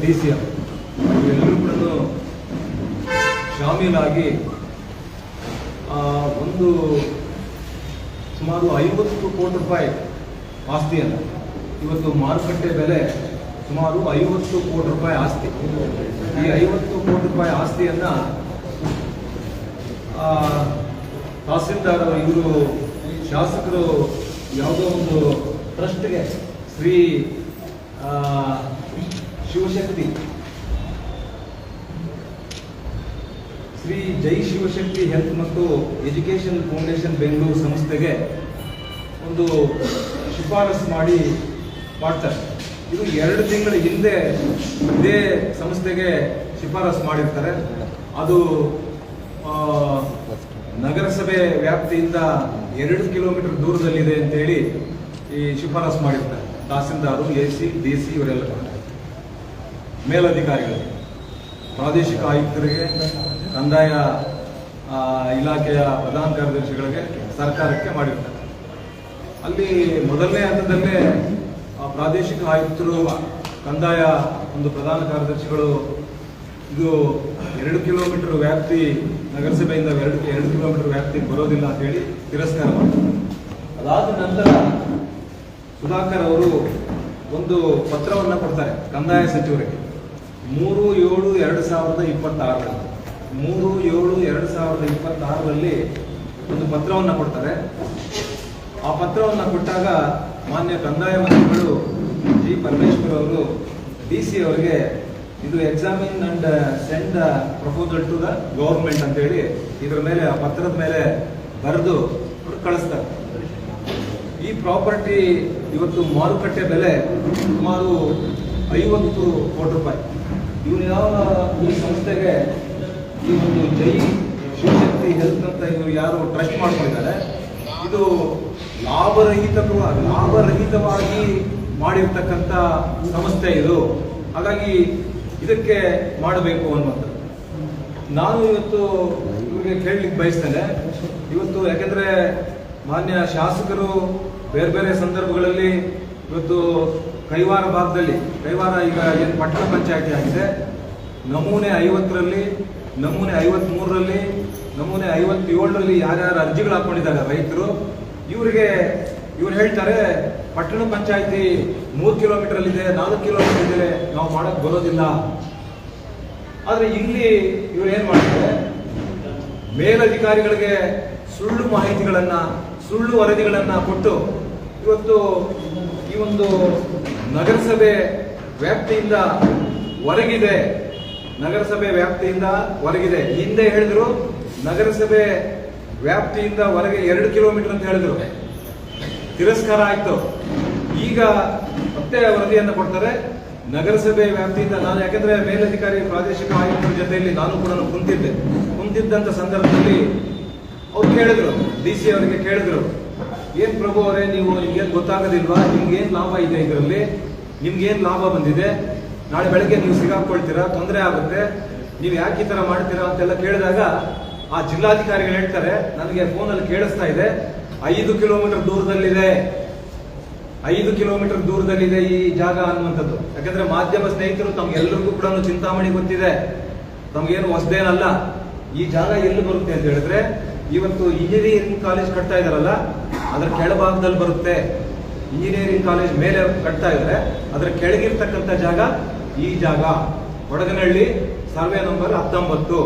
DCM ಎಲ್ಲರೂ ಕೂಡ ಶಾಮೀಲಾಗಿ ಒಂದು ಸುಮಾರು 50 ಕೋಟಿ ರೂಪಾಯಿ ಆಸ್ತಿಯನ್ನು ಇವತ್ತು ಮಾರುಕಟ್ಟೆ ಬೆಲೆ ಸುಮಾರು 50 ಕೋಟಿ ರೂಪಾಯಿ ಆಸ್ತಿ. ಈ 50 ಕೋಟಿ ರೂಪಾಯಿ ಆಸ್ತಿಯನ್ನು ತಹಸೀಲ್ದಾರ್ ಇವರು ಶಾಸಕರು ಯಾವುದೋ ಒಂದು ಟ್ರಸ್ಟ್ಗೆ ಶ್ರೀ ಜೈ ಶಿವಶಕ್ತಿ ಹೆಲ್ತ್ ಮತ್ತು ಎಜುಕೇಷನ್ ಫೌಂಡೇಶನ್ ಬೆಂಗಳೂರು ಸಂಸ್ಥೆಗೆ ಒಂದು ಶಿಫಾರಸು ಮಾಡ್ತಾರೆ. ಇದು 2 ತಿಂಗಳ ಹಿಂದೆ ಇದೇ ಸಂಸ್ಥೆಗೆ ಶಿಫಾರಸು ಮಾಡಿರ್ತಾರೆ. ಅದು ನಗರಸಭೆ ವ್ಯಾಪ್ತಿಯಿಂದ 2 ಕಿಲೋಮೀಟರ್ ದೂರದಲ್ಲಿದೆ ಅಂತೇಳಿ ಈ ಶಿಫಾರಸು ಮಾಡಿರ್ತಾರೆ. ತಹಸೀಲ್ದಾರು, AC, DC ಇವರೆಲ್ಲ ಮೇಲಧಿಕಾರಿಗಳು, ಪ್ರಾದೇಶಿಕ ಆಯುಕ್ತರಿಗೆ, ಕಂದಾಯ ಇಲಾಖೆಯ ಪ್ರಧಾನ ಕಾರ್ಯದರ್ಶಿಗಳಿಗೆ, ಸರ್ಕಾರಕ್ಕೆ ಮಾಡಿರ್ತಾರೆ. ಅಲ್ಲಿ ಮೊದಲನೇ ಹಂತದಲ್ಲೇ ಪ್ರಾದೇಶಿಕ ಆಯುಕ್ತರು, ಕಂದಾಯ ಒಂದು ಪ್ರಧಾನ ಕಾರ್ಯದರ್ಶಿಗಳು ಇದು 2 ಕಿಲೋಮೀಟರ್ ವ್ಯಾಪ್ತಿ ನಗರಸಭೆಯಿಂದ 2 ಕಿಲೋಮೀಟರ್ ವ್ಯಾಪ್ತಿ ಬರೋದಿಲ್ಲ ಅಂತ ಹೇಳಿ ತಿರಸ್ಕಾರ ಮಾಡಿದ್ದಾರೆ. ಅದಾದ ನಂತರ ಸುಧಾಕರ್ ಅವರು ಒಂದು ಪತ್ರವನ್ನು ಕೊಡ್ತಾರೆ ಕಂದಾಯ ಸಚಿವರಿಗೆ 3/7/2026ರಲ್ಲಿ ಒಂದು ಪತ್ರವನ್ನು ಕೊಡ್ತಾರೆ. ಆ ಪತ್ರವನ್ನು ಕೊಟ್ಟಾಗ ಮಾನ್ಯ ಕಂದಾಯ ಮಂತ್ರಿಗಳು ಜಿ ಪರಮೇಶ್ವರ್ ಅವರು DC ಅವರಿಗೆ ಇದು examine and send proposal to the government ಅಂತ ಹೇಳಿ ಇದರ ಮೇಲೆ ಆ ಪತ್ರದ ಮೇಲೆ ಬರೆದು ಕಳಿಸ್ತಾರೆ. ಈ ಪ್ರಾಪರ್ಟಿ ಇವತ್ತು ಮಾರುಕಟ್ಟೆ ಬೆಲೆ ಸುಮಾರು 50 ಕೋಟಿ ರೂಪಾಯಿ. ಇವನು ಈ ಸಂಸ್ಥೆಗೆ ಈ ಒಂದು ಜೈ ಶಿವಶಕ್ತಿ ಹೆಲ್ತ್ ಅಂತ ಇವರು ಯಾರು ಟ್ರಸ್ಟ್ ಮಾಡ್ಕೊಂಡಿದ್ದಾರೆ, ಇದು ಲಾಭರಹಿತವಾಗಿ ಮಾಡಿರ್ತಕ್ಕಂಥ ಸಂಸ್ಥೆ ಇದು. ಹಾಗಾಗಿ ಇದಕ್ಕೆ ಮಾಡಬೇಕು ಅನ್ನುವಂಥದ್ದು ನಾನು ಇವತ್ತು ಇವರಿಗೆ ಕೇಳಲಿಕ್ಕೆ ಬಯಸ್ತೇನೆ. ಇವತ್ತು ಯಾಕೆಂದ್ರೆ ಮಾನ್ಯ ಶಾಸಕರು ಬೇರೆ ಬೇರೆ ಸಂದರ್ಭಗಳಲ್ಲಿ ಇವತ್ತು ಕೈವಾರ ಭಾಗದಲ್ಲಿ, ಕೈವಾರ ಈಗ ಏನು ಪಟ್ಟಣ ಪಂಚಾಯತಿ ಆಗಿದೆ, ನಮೂನೆ 50ರಲ್ಲಿ, ನಮೂನೆ 53ರಲ್ಲಿ, ನಮೂನೆ 57ರಲ್ಲಿ ಯಾರ್ಯಾರು ಅರ್ಜಿಗಳು ಹಾಕೊಂಡಿದ್ದಾರೆ ರೈತರು, ಇವ್ರು ಹೇಳ್ತಾರೆ ಪಟ್ಟಣ ಪಂಚಾಯತಿ 3 ಕಿಲೋಮೀಟರ್ ಅಲ್ಲಿದೆ, 4 ಕಿಲೋಮೀಟರ್ ಇದೆ, ನಾವು ಮಾಡಕ್ ಬರೋದಿಲ್ಲ. ಆದ್ರೆ ಇಲ್ಲಿ ಇವ್ರು ಏನ್ ಮಾಡ್ತಾರೆ, ಮೇಲಧಿಕಾರಿಗಳಿಗೆ ಸುಳ್ಳು ಮಾಹಿತಿಗಳನ್ನ, ಸುಳ್ಳು ವರದಿಗಳನ್ನ ಕೊಟ್ಟು ಇವತ್ತು ಈ ಒಂದು ನಗರಸಭೆ ವ್ಯಾಪ್ತಿಯಿಂದ ಹೊರಗಿದೆ, ನಗರಸಭೆ ವ್ಯಾಪ್ತಿಯಿಂದ ಹೊರಗಿದೆ. ಹಿಂದೆ ಹೇಳಿದ್ರು ನಗರಸಭೆ ವ್ಯಾಪ್ತಿಯಿಂದ ಹೊರಗೆ 2 ಕಿಲೋಮೀಟರ್ ಅಂತ ಹೇಳಿದ್ರು, ತಿರಸ್ಕಾರ ಆಯ್ತು. ಈಗ ಮತ್ತೆ ವರದಿಯನ್ನು ಕೊಡ್ತಾರೆ ನಗರಸಭೆ ವ್ಯಾಪ್ತಿಯಿಂದ. ನಾನು ಯಾಕಂದ್ರೆ ಮೇಲಧಿಕಾರಿ ಪ್ರಾದೇಶಿಕ ಆಯುಕ್ತರ ಜೊತೆಯಲ್ಲಿ ನಾನು ಕೂಡ ಕುಂತಿದ್ದಂತ ಸಂದರ್ಭದಲ್ಲಿ ಅವ್ರು ಕೇಳಿದ್ರು, DC ಅವರಿಗೆ ಕೇಳಿದ್ರು, ಏನ್ ಪ್ರಭು ಅವರೇ ನಿಮ್ಗೇನ್ ಗೊತ್ತಾಗೋದಿಲ್ವಾ, ನಿಮ್ಗೇನ್ ಲಾಭ ಇದೆ ಇದರಲ್ಲಿ, ನಿಮ್ಗೇನ್ ಲಾಭ ಬಂದಿದೆ, ನಾಳೆ ಬೆಳಗ್ಗೆ ನೀವು ಸಿಗಾಕೊಳ್ತೀರಾ, ತೊಂದರೆ ಆಗುತ್ತೆ, ನೀವು ಯಾಕೆ ಈ ತರ ಮಾಡ್ತೀರಾ ಅಂತೆಲ್ಲ ಕೇಳಿದಾಗ ಆ ಜಿಲ್ಲಾಧಿಕಾರಿಗಳು ಹೇಳ್ತಾರೆ, ನನಗೆ ಫೋನಲ್ಲಿ ಕೇಳಿಸ್ತಾ ಇದೆ, 5 ಕಿಲೋಮೀಟರ್ ದೂರದಲ್ಲಿದೆ, 5 ಕಿಲೋಮೀಟರ್ ದೂರದಲ್ಲಿದೆ ಈ ಜಾಗ ಅನ್ನುವಂಥದ್ದು. ಯಾಕಂದ್ರೆ ಮಾಧ್ಯಮ ಸ್ನೇಹಿತರು ತಮ್ಗೆಲ್ಲರಿಗೂ ಕೂಡ ಚಿಂತಾಮಣಿ ಗೊತ್ತಿದೆ, ತಮ್ಗೇನು ಹೊಸದೇನಲ್ಲ. ಈ ಜಾಗ ಎಲ್ಲಿ ಬರುತ್ತೆ ಅಂತ ಹೇಳಿದ್ರೆ ಇವತ್ತು ಇಂಜಿನಿಯರಿಂಗ್ ಕಾಲೇಜ್ ಕಟ್ತಾ ಇದಾರಲ್ಲ ಅದರ ಕೆಳಭಾಗದಲ್ಲಿ ಬರುತ್ತೆ. ಇಂಜಿನಿಯರಿಂಗ್ ಕಾಲೇಜ್ ಮೇಲೆ ಕಟ್ತಾ ಇದ್ರೆ ಅದರ ಕೆಳಗಿರ್ತಕ್ಕಂಥ ಜಾಗ ಈ ಜಾಗ, ವಡಗನಹಳ್ಳಿ, ಸರ್ವೆ ನಂಬರ್ 19.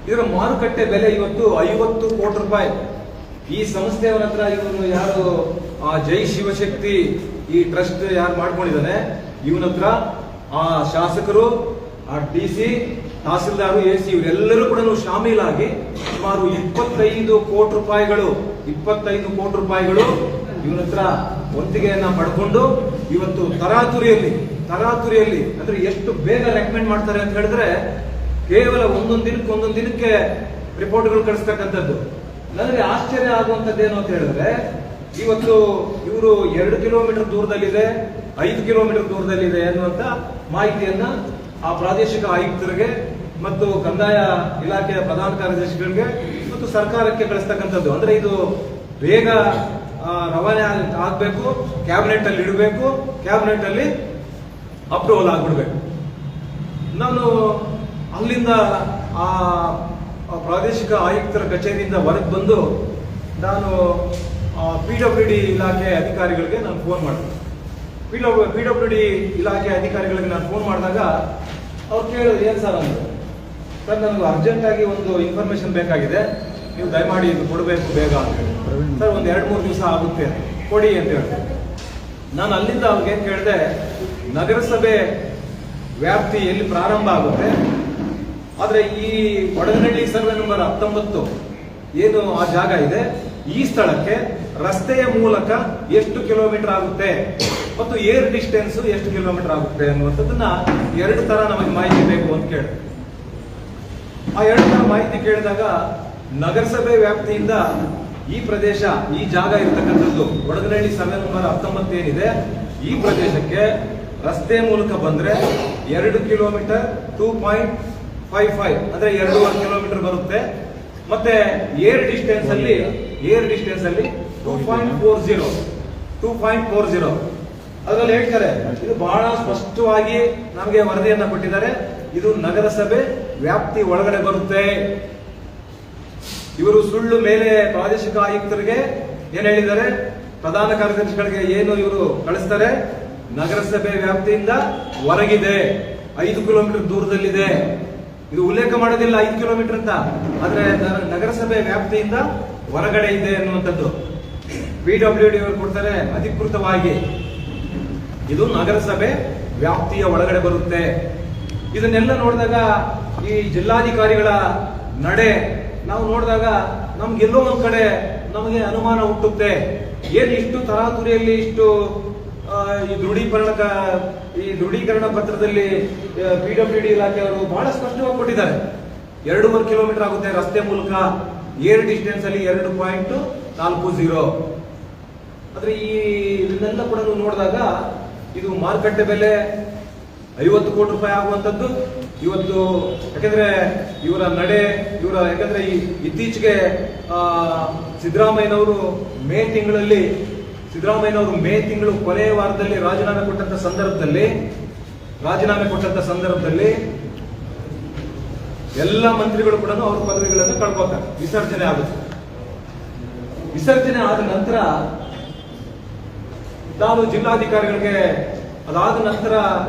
ಇದರ ಮಾರುಕಟ್ಟೆ ಬೆಲೆ ಇವತ್ತು 50 ಕೋಟಿ ರೂಪಾಯಿ. ಈ ಸಂಸ್ಥೆಯವರ ಹತ್ರ ಇವನು ಯಾರು ಜೈ ಶಿವಶಕ್ತಿ ಈ ಟ್ರಸ್ಟ್ ಯಾರು ಮಾಡ್ಕೊಂಡಿದ್ದಾನೆ, ಇವನ ಹತ್ರ ಆ ಶಾಸಕರು, ಆ DC, ತಹಸೀಲ್ದಾರು, AC ಇವರೆಲ್ಲರೂ ಕೂಡ ಶಾಮೀಲಾಗಿ ಸುಮಾರು 25 ಕೋಟಿ ರೂಪಾಯಿಗಳು ಇವನ ಹತ್ರ ವಂತಿಗೆಯನ್ನ ಪಡ್ಕೊಂಡು ಇವತ್ತು ತರಾತುರಿಯಲ್ಲಿ ಅಂದ್ರೆ ಎಷ್ಟು ಬೇಗ ರೆಕಮೆಂಡ್ ಮಾಡ್ತಾರೆ ಅಂತ ಹೇಳಿದ್ರೆ ಕೇವಲ ಒಂದೊಂದು ದಿನಕ್ಕೆ ರಿಪೋರ್ಟ್ಗಳು ಕಳಿಸ್ತಕ್ಕಂಥದ್ದು. ನನಗೆ ಆಶ್ಚರ್ಯ ಆಗುವಂತದ್ದೇನು ಅಂತ ಹೇಳಿದ್ರೆ ಇವತ್ತು ಇವರು 2 ಕಿಲೋಮೀಟರ್ ದೂರದಲ್ಲಿದೆ, 5 ಕಿಲೋಮೀಟರ್ ದೂರದಲ್ಲಿದೆ ಅನ್ನುವಂತ ಮಾಹಿತಿಯನ್ನ ಆ ಪ್ರಾದೇಶಿಕ ಆಯುಕ್ತರಿಗೆ ಮತ್ತು ಕಂದಾಯ ಇಲಾಖೆಯ ಪ್ರಧಾನ ಕಾರ್ಯದರ್ಶಿಗಳಿಗೆ ಮತ್ತು ಸರ್ಕಾರಕ್ಕೆ ಕಳಿಸ್ತಕ್ಕಂಥದ್ದು. ಅಂದ್ರೆ ಇದು ಬೇಗ ರವಾನೆ ಆಗ್ಬೇಕು, ಕ್ಯಾಬಿನೆಟ್ ಅಲ್ಲಿ ಇಡಬೇಕು, ಕ್ಯಾಬಿನೆಟ್ ಅಲ್ಲಿ ಅಪ್ರೂವಲ್ ಆಗ್ಬಿಡ್ಬೇಕು. ನಾನು ಅಲ್ಲಿಂದ ಆ ಪ್ರಾದೇಶಿಕ ಆಯುಕ್ತರ ಕಚೇರಿಯಿಂದ ಹೊರಗೆ ಬಂದು ನಾನು PWD ಇಲಾಖೆ ಅಧಿಕಾರಿಗಳಿಗೆ ನಾನು ಫೋನ್ ಮಾಡಿದೆ. PWD ಇಲಾಖೆ ಅಧಿಕಾರಿಗಳಿಗೆ ನಾನು ಫೋನ್ ಮಾಡಿದಾಗ ಅವ್ರು ಕೇಳಿದ್ರು, ಏನು ಸರ್ ಅಂದರು. ಸರ್, ನನಗೆ ಅರ್ಜೆಂಟಾಗಿ ಒಂದು ಇನ್ಫಾರ್ಮೇಶನ್ ಬೇಕಾಗಿದೆ, ನೀವು ದಯಮಾಡಿ ಇದು ಕೊಡಬೇಕು ಬೇಗ ಅಂತ ಹೇಳಿ. ಸರ್, ಒಂದು 2-3 ದಿವಸ ಆಗುತ್ತೆ, ಕೊಡಿ ಅಂತ ಹೇಳಿದೆ. ನಾನು ಅಲ್ಲಿಂದ ಅವ್ರಿಗೆ ಏನು ಕೇಳಿದೆ, ನಗರಸಭೆ ವ್ಯಾಪ್ತಿ ಎಲ್ಲಿ ಪ್ರಾರಂಭ ಆಗುತ್ತೆ, ಆದರೆ ಈ ವಡಗನಹಳ್ಳಿ ಸರ್ವೆ ನಂಬರ್ 19 ಏನು ಆ ಜಾಗ ಇದೆ, ಈ ಸ್ಥಳಕ್ಕೆ ರಸ್ತೆಯ ಮೂಲಕ ಎಷ್ಟು ಕಿಲೋಮೀಟರ್ ಆಗುತ್ತೆ ಮತ್ತು ಏರ್ ಡಿಸ್ಟೆನ್ಸ್ ಎಷ್ಟು ಕಿಲೋಮೀಟರ್ ಆಗುತ್ತೆ ಅನ್ನುವಂಥದ್ದನ್ನ 2 ತರ ನಮಗೆ ಮಾಹಿತಿ ಬೇಕು ಅಂತ ಕೇಳಿದೆ. ಆ 2 ತರ ಮಾಹಿತಿ ಕೇಳಿದಾಗ ನಗರಸಭೆ ವ್ಯಾಪ್ತಿಯಿಂದ ಈ ಪ್ರದೇಶ, ಈ ಜಾಗ ಇರ್ತಕ್ಕಂಥದ್ದು ವಡಗನಹಳ್ಳಿ ಸರ್ವೆ ನಂಬರ್ 19 ಏನಿದೆ, ಈ ಪ್ರದೇಶಕ್ಕೆ ರಸ್ತೆ ಮೂಲಕ ಬಂದ್ರೆ 2 ಕಿಲೋಮೀಟರ್ 2.55 ಅಂದ್ರೆ 2.5 ಕಿಲೋಮೀಟರ್ ಬರುತ್ತೆ. ಮತ್ತೆ ಏರ್ ಡಿಸ್ಟೆನ್ಸ್ ಅಲ್ಲಿ 2.40 ಅದರಲ್ಲಿ ಹೇಳ್ತಾರೆ. ಇದು ಬಹಳ ಸ್ಪಷ್ಟವಾಗಿ ನಮಗೆ ವರದಿಯನ್ನ ಕೊಟ್ಟಿದ್ದಾರೆ. ಇದು ನಗರಸಭೆ ವ್ಯಾಪ್ತಿ ಒಳಗಡೆ ಬರುತ್ತೆ. ಇವರು ಸುಳ್ಳು ಮೇಲೆ ಪ್ರಾದೇಶಿಕ ಆಯುಕ್ತರಿಗೆ ಏನ್ ಹೇಳಿದ್ದಾರೆ, ಪ್ರಧಾನ ಕಾರ್ಯದರ್ಶಿಗಳಿಗೆ ಏನು ಇವರು ಕಳಿಸ್ತಾರೆ, ನಗರಸಭೆ ವ್ಯಾಪ್ತಿಯಿಂದ ಹೊರಗಿದೆ, 5 ಕಿಲೋಮೀಟರ್ ದೂರದಲ್ಲಿದೆ. ಇದು ಉಲ್ಲೇಖ ಮಾಡೋದಿಲ್ಲ 5 ಕಿಲೋಮೀಟರ್ ಅಂತ, ಆದ್ರೆ ನಗರಸಭೆ ವ್ಯಾಪ್ತಿಯಿಂದ ಹೊರಗಡೆ ಇದೆ ಅನ್ನುವಂಥದ್ದು PWD ಅವರು ಕೊಡ್ತಾರೆ ಅಧಿಕೃತವಾಗಿ. ಇದು ನಗರಸಭೆ ವ್ಯಾಪ್ತಿಯ ಒಳಗಡೆ ಬರುತ್ತೆ. ಇದನ್ನೆಲ್ಲ ನೋಡಿದಾಗ ಈ ಜಿಲ್ಲಾಧಿಕಾರಿಗಳ ನಡೆ ನಾವು ನೋಡಿದಾಗ ನಮ್ಗೆಲ್ಲೋ ಒಂದ್ ಕಡೆ ನಮಗೆ ಅನುಮಾನ ಹುಟ್ಟುತ್ತೆ. ಏನ್ ಇಷ್ಟು ತರಾತುರಿಯಲ್ಲಿ ಇಷ್ಟು ಈ ದೃಢೀಕರಣ ಪತ್ರದಲ್ಲಿ PWD ಇಲಾಖೆಯವರು ಬಹಳ ಸ್ಪಷ್ಟವಾಗಿ ಕೊಟ್ಟಿದ್ದಾರೆ. 2.5 ಕಿಲೋಮೀಟರ್ ಆಗುತ್ತೆ ರಸ್ತೆ ಮೂಲಕ, ಏರ್ ಡಿಸ್ಟೆನ್ಸ್ ಅಲ್ಲಿ 2.40. ಆದ್ರೆ ಇದನ್ನೆಲ್ಲ ಕೂಡ ನೋಡಿದಾಗ ಇದು ಮಾರುಕಟ್ಟೆ ಬೆಲೆ 50 ಕೋಟಿ ರೂಪಾಯಿ ಆಗುವಂತದ್ದು ಇವತ್ತು. ಯಾಕಂದ್ರೆ ಇವರ ನಡೆ, ಯಾಕಂದ್ರೆ ಇತ್ತೀಚೆಗೆ ಸಿದ್ದರಾಮಯ್ಯನವರು ಮೇ ತಿಂಗಳು ಕೊನೆಯ ವಾರದಲ್ಲಿ ರಾಜೀನಾಮೆ ಕೊಟ್ಟಂತ ಸಂದರ್ಭದಲ್ಲಿ ಎಲ್ಲ ಮಂತ್ರಿಗಳು ಕೂಡ ಅವ್ರ ಪದವಿಗಳನ್ನು ಕಳ್ಕೊತಾರೆ. ವಿಸರ್ಜನೆ ಆಗುತ್ತೆ. ವಿಸರ್ಜನೆ ಆದ ನಂತರ ನಾನು ಜಿಲ್ಲಾಧಿಕಾರಿಗಳಿಗೆ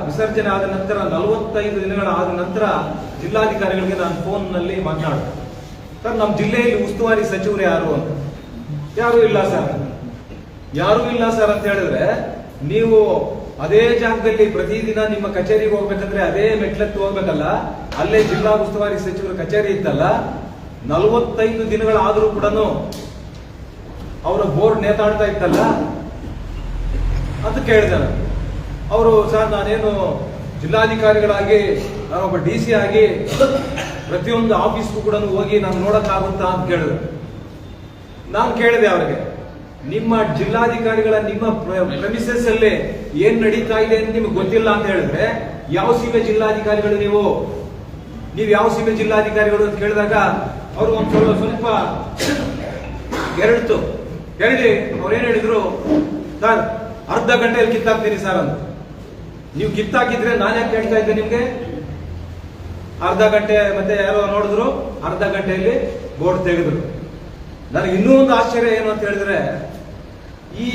ವಿಸರ್ಜನೆ ಆದ ನಂತರ 45 ದಿನಗಳ ಆದ ನಂತರ ಜಿಲ್ಲಾಧಿಕಾರಿಗಳಿಗೆ ನಾನು ಫೋನ್ ನಲ್ಲಿ ಮಾತನಾಡಿದೆ. ಸರ್, ನಮ್ಮ ಜಿಲ್ಲೆಯಲ್ಲಿ ಉಸ್ತುವಾರಿ ಸಚಿವರು ಯಾರು ಅಂತ. ಯಾರು ಇಲ್ಲ ಸರ್ ಅಂತ ಹೇಳಿದ್ರೆ, ನೀವು ಅದೇ ಜಾಗದಲ್ಲಿ ಪ್ರತಿದಿನ ನಿಮ್ಮ ಕಚೇರಿಗೆ ಹೋಗ್ಬೇಕಂದ್ರೆ ಅದೇ ಮೆಟ್ಲತ್ತು ಹೋಗ್ಬೇಕಲ್ಲ, ಅಲ್ಲೇ ಜಿಲ್ಲಾ ಉಸ್ತುವಾರಿ ಸಚಿವರ ಕಚೇರಿ ಇತ್ತಲ್ಲ, 45 ದಿನಗಳಾದರೂ ಕೂಡ ಅವರ ಬೋರ್ಡ್ ನೇತಾಡ್ತಾ ಇತ್ತಲ್ಲ ಅಂತ ಕೇಳಿದೆ. ಅವರು, ಸರ್, ನಾನೇನು ಜಿಲ್ಲಾಧಿಕಾರಿಗಳಾಗಿ ನಾನೊಬ್ಬ DC ಆಗಿ ಪ್ರತಿಯೊಂದು ಆಫೀಸ್ಗೂ ಕೂಡ ಹೋಗಿ ನಾನು ನೋಡಕ್ಕಾಗುತ್ತಾ ಅಂತ ಕೇಳಿದ್ರು. ನಾನು ಕೇಳಿದೆ ಅವರಿಗೆ, ನಿಮ್ಮ ಜಿಲ್ಲಾಧಿಕಾರಿಗಳ ನಿಮ್ಮ ಪ್ರೆಮಿಸಸ್ ಅಲ್ಲಿ ಏನ್ ನಡೀತಾ ಇದೆ ಅಂತ ನಿಮ್ಗೆ ಗೊತ್ತಿಲ್ಲ ಅಂತ ಹೇಳಿದ್ರೆ ಯಾವ ಸೀಮೆ ಜಿಲ್ಲಾಧಿಕಾರಿಗಳು ನೀವು ಯಾವ ಸೀಮೆ ಜಿಲ್ಲಾಧಿಕಾರಿಗಳು ಅಂತ ಕೇಳಿದಾಗ ಅವರು ಒಂದು ಸ್ವಲ್ಪ ಎರಡ್ತು ಹೇಳಿ ಅವ್ರೇನ್ ಹೇಳಿದ್ರು, ಸರ್, ಅರ್ಧ ಗಂಟೆಯಲ್ಲಿ ಕಿತ್ತಾಕ್ತೀನಿ ಸರ್ ಅಂತ. ನೀವು ಕಿತ್ತಾಕಿದ್ರೆ ನಾನು ಯಾಕೆ ಹೇಳ್ತಾ ಇದ್ದೆ ನಿಮ್ಗೆ? ಅರ್ಧ ಗಂಟೆ ಮತ್ತೆ ಯಾರೋ ನೋಡಿದ್ರು, ಅರ್ಧ ಗಂಟೆಯಲ್ಲಿ ಬೋರ್ಡ್ ತೆಗೆದ್ರು. ನನಗೆ ಇನ್ನೂ ಒಂದು ಆಶ್ಚರ್ಯ ಏನು ಅಂತ ಹೇಳಿದ್ರೆ, ಈ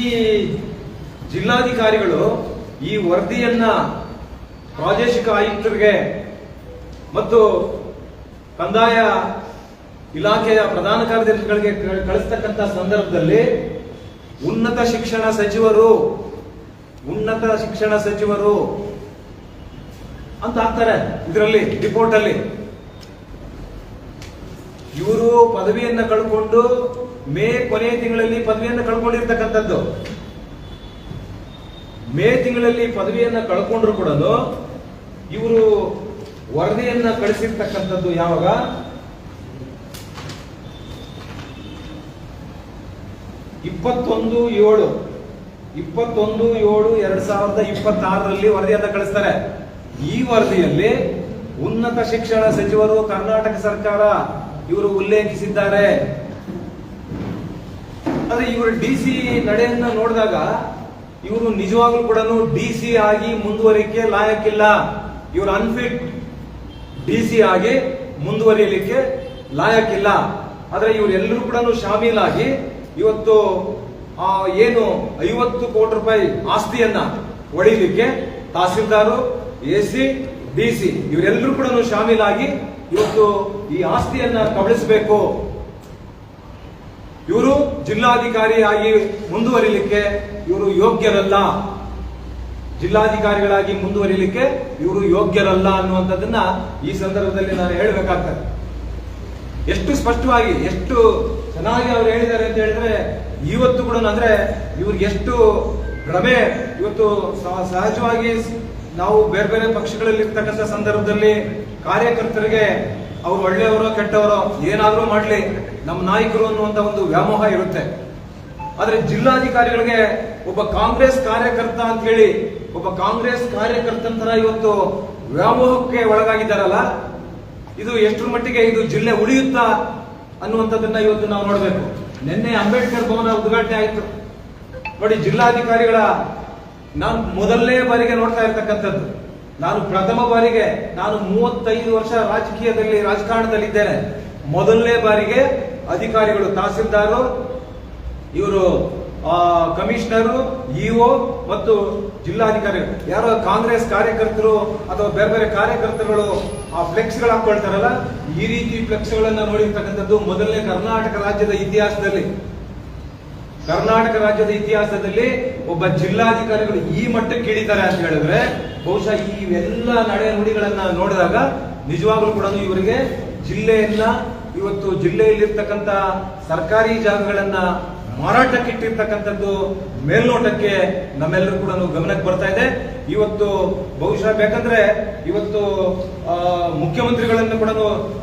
ಜಿಲ್ಲಾಧಿಕಾರಿಗಳು ಈ ವರದಿಯನ್ನ ಪ್ರಾದೇಶಿಕ ಆಯುಕ್ತರಿಗೆ ಮತ್ತು ಕಂದಾಯ ಇಲಾಖೆಯ ಪ್ರಧಾನ ಕಾರ್ಯದರ್ಶಿಗಳಿಗೆ ಕಳಿಸ್ತಕ್ಕಂಥ ಸಂದರ್ಭದಲ್ಲಿ ಉನ್ನತ ಶಿಕ್ಷಣ ಸಚಿವರು ಅಂತ ಹಾಕ್ತಾರೆ ಇದರಲ್ಲಿ ರಿಪೋರ್ಟ್ ಅಲ್ಲಿ. ಇವರು ಪದವಿಯನ್ನ ಕಳ್ಕೊಂಡು ಮೇ ಕೊನೆಯ ತಿಂಗಳಲ್ಲಿ ಪದವಿಯನ್ನ ಕಳ್ಕೊಂಡಿರ್ತಕ್ಕಂಥದ್ದು. ಮೇ ತಿಂಗಳಲ್ಲಿ ಪದವಿಯನ್ನ ಕಳ್ಕೊಂಡ್ರು ಕೂಡ ಇವರು ವರದಿಯನ್ನ ಕಳಿಸಿರ್ತಕ್ಕಂಥದ್ದು ಯಾವಾಗ? 21/7/2026 ವರದಿಯನ್ನ ಕಳಿಸ್ತಾರೆ. ಈ ವರದಿಯಲ್ಲಿ ಉನ್ನತ ಶಿಕ್ಷಣ ಸಚಿವರು, ಕರ್ನಾಟಕ ಸರ್ಕಾರ ಇವರು ಉಲ್ಲೇಖಿಸಿದ್ದಾರೆ. ಆದ್ರೆ ಇವರು DC ನಡೆಯನ್ನ ನೋಡಿದಾಗ ಇವರು ನಿಜವಾಗ್ಲೂ ಕೂಡ DC ಆಗಿ ಮುಂದುವರಿಕೆ ಲಾಯಕ್ಕಿಲ್ಲ. ಇವರು ಅನ್ಫಿಟ್ DC ಆಗಿ ಮುಂದುವರಿಯಲಿಕ್ಕೆ ಲಾಯಕ್ಕಿಲ್ಲ. ಆದ್ರೆ ಇವರೆಲ್ಲರೂ ಕೂಡ ಶಾಮೀಲಾಗಿ ಇವತ್ತು ಏನು 50 ಕೋಟಿ ರೂಪಾಯಿ ಆಸ್ತಿಯನ್ನ ಒಡೆಯಲಿಕ್ಕೆ ತಹಸೀಲ್ದಾರು, AC, DC ಇವರೆಲ್ಲರೂ ಕೂಡ ಶಾಮೀಲಾಗಿ ಇವತ್ತು ಈ ಆಸ್ತಿಯನ್ನ ಕಬಳಿಸಬೇಕು. ಇವರು ಜಿಲ್ಲಾಧಿಕಾರಿಯಾಗಿ ಮುಂದುವರಿಲಿಕ್ಕೆ ಇವರು ಯೋಗ್ಯರಲ್ಲ, ಜಿಲ್ಲಾಧಿಕಾರಿಗಳಾಗಿ ಮುಂದುವರಿಲಿಕ್ಕೆ ಇವರು ಯೋಗ್ಯರಲ್ಲ ಅನ್ನುವಂಥದ್ದನ್ನ ಈ ಸಂದರ್ಭದಲ್ಲಿ ನಾನು ಹೇಳಬೇಕಾಗ್ತದೆ. ಎಷ್ಟು ಸ್ಪಷ್ಟವಾಗಿ, ಎಷ್ಟು ಚೆನ್ನಾಗಿ ಅವರು ಹೇಳಿದ್ದಾರೆ ಅಂತ ಹೇಳಿದ್ರೆ, ಇವತ್ತು ಕೂಡ ಅಂದ್ರೆ ಇವ್ರಿಗೆ ಎಷ್ಟು ಭ್ರಮೆ. ಇವತ್ತು ಸಹಜವಾಗಿ ನಾವು ಬೇರೆ ಬೇರೆ ಪಕ್ಷಗಳಲ್ಲಿ ಇರ್ತಕ್ಕಂಥ ಸಂದರ್ಭದಲ್ಲಿ ಕಾರ್ಯಕರ್ತರಿಗೆ ಅವ್ರು ಒಳ್ಳೆಯವರೋ ಕೆಟ್ಟವರೋ ಏನಾದ್ರೂ ಮಾಡ್ಲಿ, ನಮ್ಮ ನಾಯಕರು ಅನ್ನುವಂತ ಒಂದು ವ್ಯಾಮೋಹ ಇರುತ್ತೆ. ಆದ್ರೆ ಜಿಲ್ಲಾಧಿಕಾರಿಗಳಿಗೆ ಒಬ್ಬ ಕಾಂಗ್ರೆಸ್ ಕಾರ್ಯಕರ್ತ ಅಂತ ಹೇಳಿ ಒಬ್ಬ ಕಾಂಗ್ರೆಸ್ ಕಾರ್ಯಕರ್ತಂತರ ಇವತ್ತು ವ್ಯಾಮೋಹಕ್ಕೆ ಒಳಗಾಗಿದ್ದಾರಲ್ಲ, ಇದು ಎಷ್ಟರ ಮಟ್ಟಿಗೆ ಇದು ಜಿಲ್ಲೆ ಉಳಿಯುತ್ತಾ ಅನ್ನುವಂಥದ್ದನ್ನ ಇವತ್ತು ನಾವು ನೋಡಬೇಕು. ನಿನ್ನೆ ಅಂಬೇಡ್ಕರ್ ಭವನ ಉದ್ಘಾಟನೆ ಆಯಿತು ನೋಡಿ. ಜಿಲ್ಲಾಧಿಕಾರಿಗಳ ನಾನು ಮೊದಲನೇ ಬಾರಿಗೆ ನೋಡ್ತಾ ಇರ್ತಕ್ಕಂಥದ್ದು. ನಾನು ಪ್ರಥಮ ಬಾರಿಗೆ, ನಾನು 35 ವರ್ಷ ರಾಜಕಾರಣದಲ್ಲಿದ್ದೇನೆ. ಮೊದಲನೇ ಬಾರಿಗೆ ಅಧಿಕಾರಿಗಳು, ತಹಸೀಲ್ದಾರು, ಇವರು ಕಮಿಷನರು, ಇಒ ಮತ್ತು ಜಿಲ್ಲಾಧಿಕಾರಿಗಳು, ಯಾರೋ ಕಾಂಗ್ರೆಸ್ ಕಾರ್ಯಕರ್ತರು ಅಥವಾ ಬೇರೆ ಬೇರೆ ಕಾರ್ಯಕರ್ತರುಗಳು ಆ ಫ್ಲೆಕ್ಸ್ ಗಳು ಹಾಕೊಳ್ತಾರಲ್ಲ, ಈ ರೀತಿ ಫ್ಲೆಕ್ಸ್ ಗಳನ್ನ ನೋಡಿರ್ತಕ್ಕಂಥದ್ದು ಮೊದಲನೇ ಕರ್ನಾಟಕ ರಾಜ್ಯದ ಇತಿಹಾಸದಲ್ಲಿ ಒಬ್ಬ ಜಿಲ್ಲಾಧಿಕಾರಿಗಳು ಈ ಮಟ್ಟಕ್ಕೆ ಇಳಿತಾರೆ ಅಂತ ಹೇಳಿದ್ರೆ, ಬಹುಶಃ ಇವೆಲ್ಲ ನಡೆ ನುಡಿಗಳನ್ನ ನೋಡಿದಾಗ ನಿಜವಾಗ್ಲೂ ಕೂಡ ಇವರಿಗೆ ಜಿಲ್ಲೆಯನ್ನ, ಇವತ್ತು ಜಿಲ್ಲೆಯಲ್ಲಿರ್ತಕ್ಕಂಥ ಸರ್ಕಾರಿ ಜಾಗಗಳನ್ನ ಮಾರಾಟಕ್ಕೆ ಇಟ್ಟಿರ್ತಕ್ಕಂಥದ್ದು ಮೇಲ್ನೋಟಕ್ಕೆ ನಮ್ಮೆಲ್ಲರೂ ಕೂಡ ಗಮನಕ್ಕೆ ಬರ್ತಾ ಇದೆ. ಇವತ್ತು ಬಹುಶಃ ಬೇಕಂದ್ರೆ ಇವತ್ತು ಮುಖ್ಯಮಂತ್ರಿಗಳನ್ನು ಕೂಡ